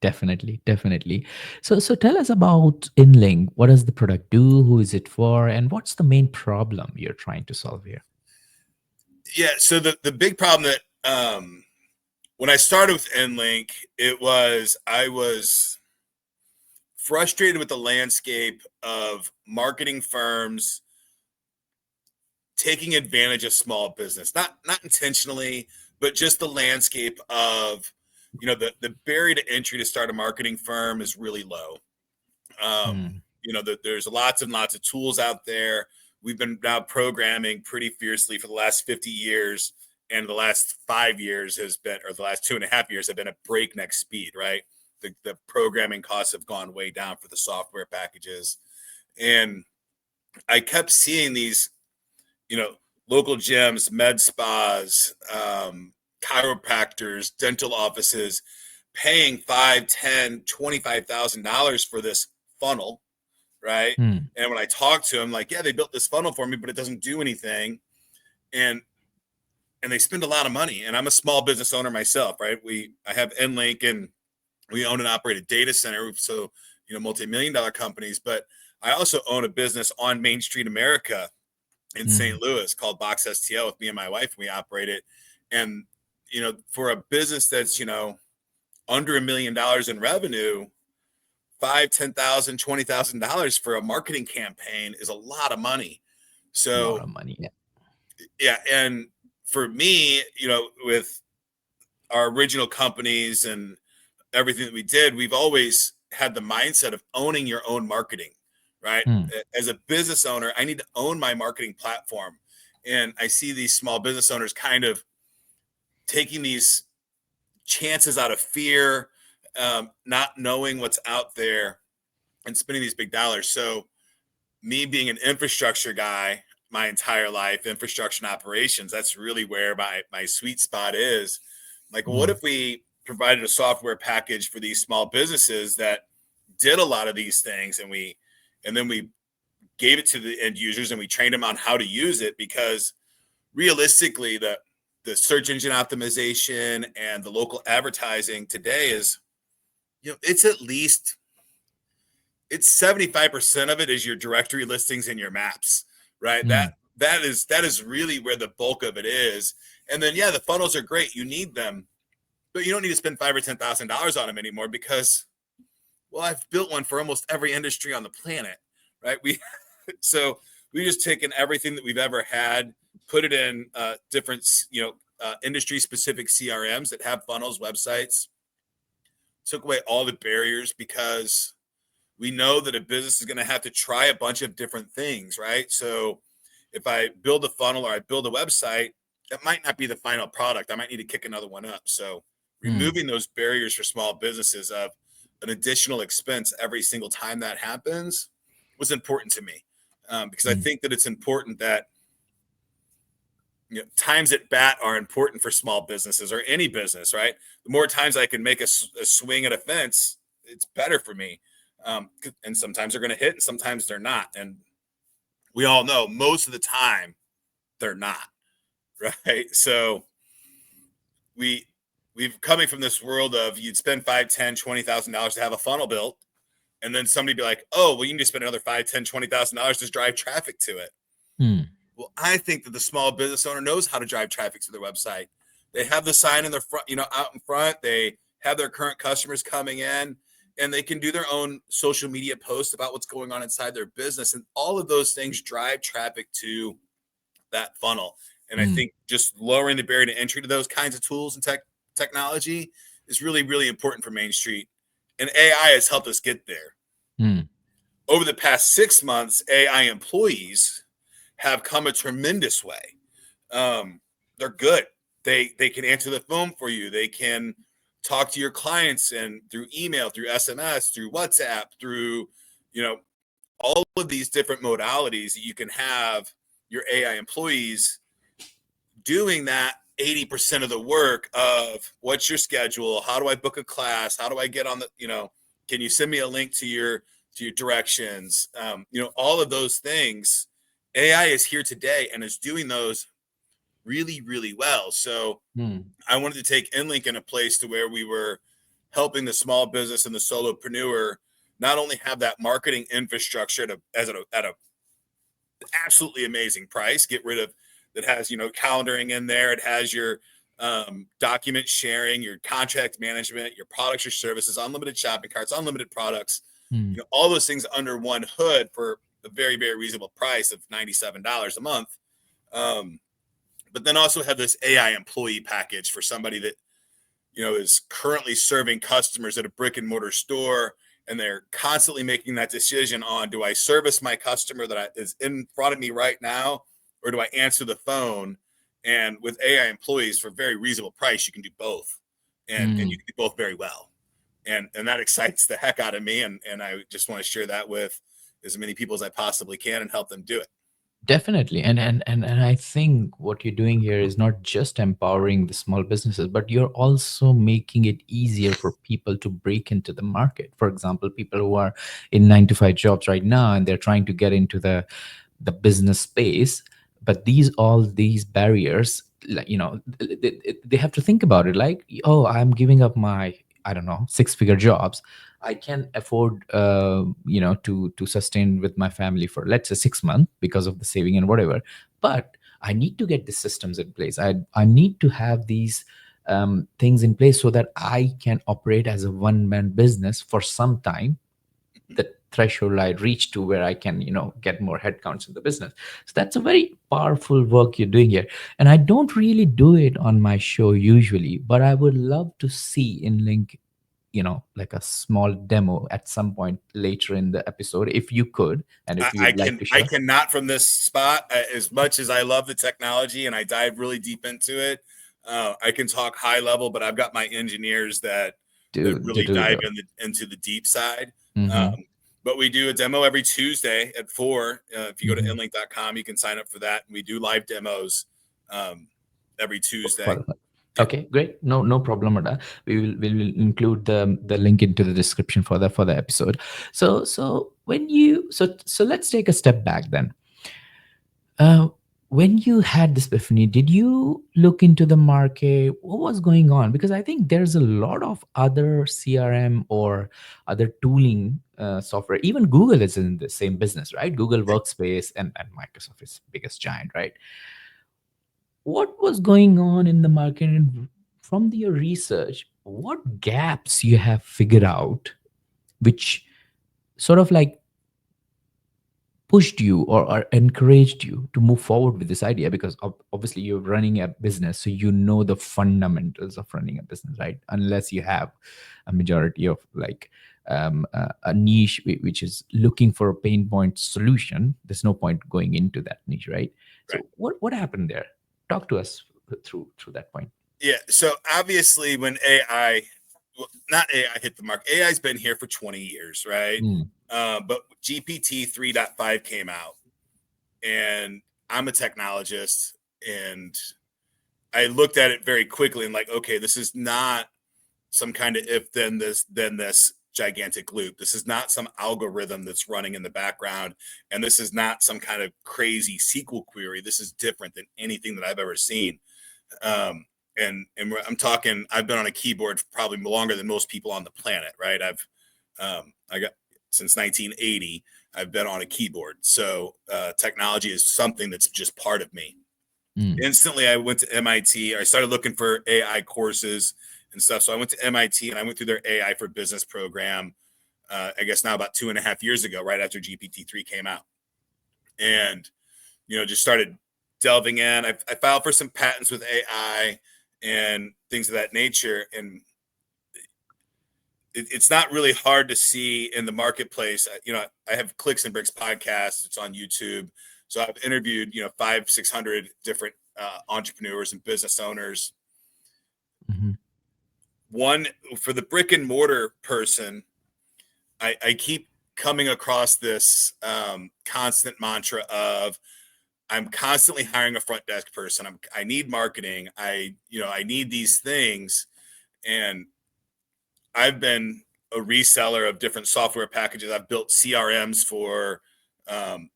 Definitely, definitely. So tell us about Inlink. What does the product do? Who is it for? And what's the main problem you're trying to solve here? Yeah, so the big problem that when I started with Inlink, I was frustrated with the landscape of marketing firms taking advantage of small business, not intentionally, but just the landscape of, the barrier to entry to start a marketing firm is really low. Hmm. There's lots and lots of tools out there. We've been now programming pretty fiercely for the last 50 years, and the last 5 years or the last 2.5 years have been at breakneck speed, right? The programming costs have gone way down for the software packages. And I kept seeing these, you know, local gyms, med spas, chiropractors, dental offices paying 5, 10, $25,000 for this funnel, right? Hmm. And when I talk to them, like, yeah, they built this funnel for me, but it doesn't do anything. And they spend a lot of money. And I'm a small business owner myself, right? I have Inlink, and we own and operate a data center. So, multi-million dollar companies, but I also own a business on Main Street America in Hmm. St. Louis called Box STL with me and my wife. We operate it. And, for a business that's, under $1 million in revenue, 5, 10,000, $20,000 for a marketing campaign is a lot of money. A lot So of money. Yeah. yeah, and for me, with our original companies and everything that we did, we've always had the mindset of owning your own marketing, right? Hmm. As a business owner, I need to own my marketing platform. And I see these small business owners kind of taking these chances out of fear, not knowing what's out there and spending these big dollars. So me being an infrastructure guy my entire life, infrastructure and operations, that's really where my sweet spot is. Like, what Hmm. if we provided a software package for these small businesses that did a lot of these things, and then we gave it to the end users and we trained them on how to use it? Because realistically, the search engine optimization and the local advertising today is, it's at least, it's 75% of it is your directory listings and your maps, right? Hmm. That is really where the bulk of it is. And then, yeah, the funnels are great. You need them, but you don't need to spend 5 or $10,000 on them anymore because, well, I've built one for almost every industry on the planet, right? So we just taken everything that we've ever had, put it in different, industry specific CRMs that have funnels, websites, took away all the barriers because we know that a business is going to have to try a bunch of different things, right? So if I build a funnel or I build a website, that might not be the final product. I might need to kick another one up. So Hmm. removing those barriers for small businesses of an additional expense every single time that happens was important to me, because I Hmm. think that it's important that, times at bat are important for small businesses or any business, right? The more times I can make a swing at a fence, it's better for me. And sometimes they're going to hit and sometimes they're not. And we all know most of the time they're not, right? So we we've coming from this world of you'd spend 5, 10, $20,000 to have a funnel built, and then somebody be like, oh, well, you can just spend another 5, 10, $20,000 to drive traffic to it. Hmm. Well, I think that the small business owner knows how to drive traffic to their website. They have the sign in their front, out in front. They have their current customers coming in, and they can do their own social media posts about what's going on inside their business. And all of those things drive traffic to that funnel. And I Hmm. think just lowering the barrier to entry to those kinds of tools and technology is really, really important for Main Street. And AI has helped us get there. Hmm. Over the past 6 months, AI employees have come a tremendous way. They're good. They can answer the phone for you. They can talk to your clients and through email, through SMS, through WhatsApp, through, all of these different modalities that you can have your AI employees doing that 80% of the work of what's your schedule? How do I book a class? How do I get on the, can you send me a link to your directions? All of those things. AI is here today and is doing those really, really well. So Hmm. I wanted to take Inlink in a place to where we were helping the small business and the solopreneur not only have that marketing infrastructure at a absolutely amazing price, get rid of that has, calendaring in there. It has your document sharing, your contract management, your products, your services, unlimited shopping carts, unlimited products, Mm, all those things under one hood for a very, very reasonable price of $97 a month. Um, but then also have this AI employee package for somebody that, is currently serving customers at a brick and mortar store, and they're constantly making that decision on, do I service my customer is in front of me right now, or do I answer the phone? And with AI employees for a very reasonable price, you can do both, and you mm. can do both very well. And that excites the heck out of me, and I just want to share that with as many people as I possibly can and help them do it. Definitely. And I think what you're doing here is not just empowering the small businesses, but you're also making it easier for people to break into the market. For example, people who are in 9 to 5 jobs right now and they're trying to get into the business space, but all these barriers, like, they have to think about it like, oh, I'm giving up my, I don't know, 6-figure jobs. I can afford, to sustain with my family for, let's say, 6 months because of the saving and whatever. But I need to get the systems in place. I need to have these things in place so that I can operate as a one-man business for some time, the threshold I reach to where I can, get more headcounts in the business. So that's a very powerful work you're doing here. And I don't really do it on my show usually, but I would love to see in Link, like a small demo at some point later in the episode, if you could, and if I you'd like can to I share. cannot from this spot, as much as I love the technology and I dive really deep into it. I can talk high level, but I've got my engineers that Do really do dive the. into the deep side. Um, Mm-hmm, but we do a demo every Tuesday at 4. If you go to mm-hmm. inlink.com, you can sign up for that. We do live demos um, every Tuesday. For Yeah, Okay, great. No problem with that. We will include the link into the description for the episode. So let's take a step back then. Uh, when you had this epiphany, did you look into the market? What was going on? Because I think there's a lot of other CRM or other tooling software. Even Google is in the same business, right? Google Workspace and Microsoft is biggest giant, right? What was going on in the market? And from your research, what gaps you have figured out, which sort of like pushed you or encouraged you to move forward with this idea? Because obviously you're running a business, so you know the fundamentals of running a business, right? Unless you have a majority of like a niche which is looking for a pain point solution, there's no point going into that niche, right? right. So what happened there? Talk to us through that point. Yeah. So obviously, when not AI hit the market, AI's been here for 20 years, right? Mm, But GPT 3.5 came out, and I'm a technologist, and I looked at it very quickly and like, okay, this is not some kind of if then this gigantic loop. This is not some algorithm that's running in the background, and this is not some kind of crazy SQL query. This is different than anything that I've ever seen. And I'm talking, I've been on a keyboard probably longer than most people on the planet, right? I got since 1980. I've been on a keyboard, so technology is something that's just part of me. mm, Instantly, I went to MIT. I started looking for AI courses and stuff. So I went to MIT and I went through their AI for Business program. I guess now about 2.5 years ago, right after GPT 3 came out, and just started delving in. I filed for some patents with AI and things of that nature, and it's not really hard to see in the marketplace. I have Clicks and Bricks podcast. It's on YouTube. So I've interviewed, 500-600 different entrepreneurs and business owners. mhm, One for the brick and mortar person, I keep coming across this constant mantra of I'm constantly hiring a front desk person. I need marketing. I need these things, and I've been a reseller of different software packages. I've built CRMs for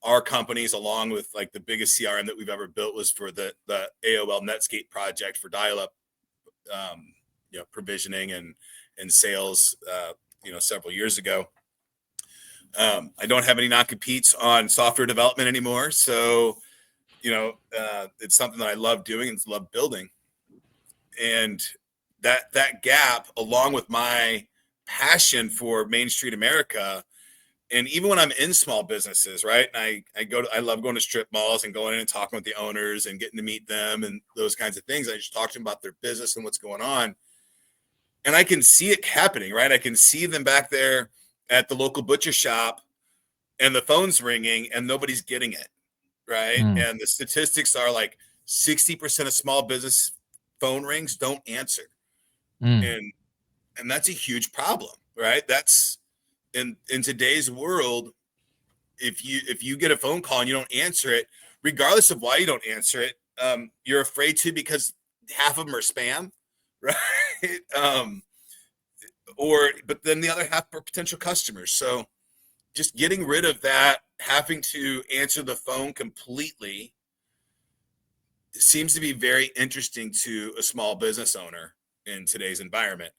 our companies, along with like the biggest CRM that we've ever built was for the AOL Netscape project for dial-up, provisioning in sales, several years ago. I don't have any non-competes on software development anymore. So, it's something that I love doing and love building. And that gap, along with my passion for Main Street America, and even when I'm in small businesses, right? And I love going to strip malls and going in and talking with the owners and getting to meet them and those kinds of things. I just talk to them about their business and what's going on. And I can see it happening, right? I can see them back there at the local butcher shop and the phone's ringing and nobody's getting it, right? Mm, And the statistics are like 60% of small business phone rings don't answer. mm, And that's a huge problem, right? That's in today's world. If you get a phone call and you don't answer it, regardless of why you don't answer it, you're afraid to because half of them are spam, right? But then the other half are potential customers. So just getting rid of that, having to answer the phone completely, seems to be very interesting to a small business owner in today's environment.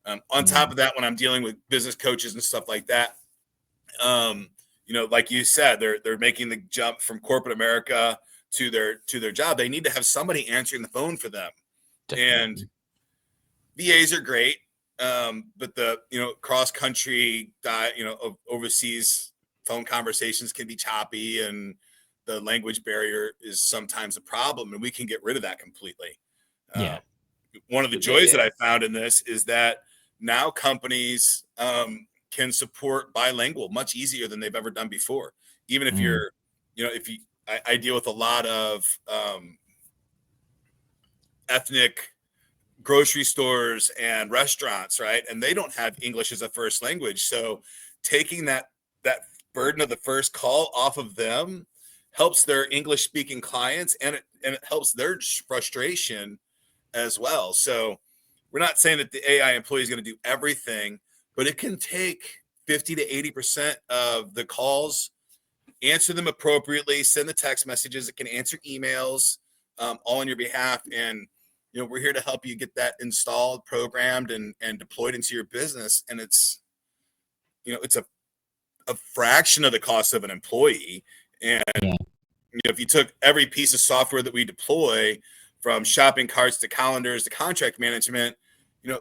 On top mm. of that, when I'm dealing with business coaches and stuff like that, like you said, they're making the jump from corporate America to their job. They need to have somebody answering the phone for them. And Definitely. VAs are great, but the cross country, overseas phone conversations can be choppy, and the language barrier is sometimes a problem, and we can get rid of that completely. Yeah. Um, One of the Yeah. joys that Yeah. I found in this is that now companies can support bilingual much easier than they've ever done before. Even if Mm, you're, if you, I deal with a lot of ethnic grocery stores and restaurants, right? And they don't have English as a first language. So taking that burden of the first call off of them helps their English speaking clients, and it helps their frustration as well. So we're not saying that the AI employee is going to do everything, but it can take 50 to 80% of the calls, answer them appropriately, send the text messages, it can answer emails, all on your behalf. And we're here to help you get that installed, programmed, and deployed into your business. And it's a fraction of the cost of an employee. And yeah. if you took every piece of software that we deploy, from shopping carts to calendars to contract management, you know,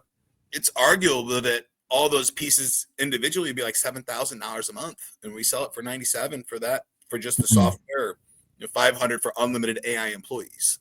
it's arguable that all those pieces individually would be like $7,000 a month, and we sell it for 97 for that, for just the Mm. software, 500 for unlimited AI employees.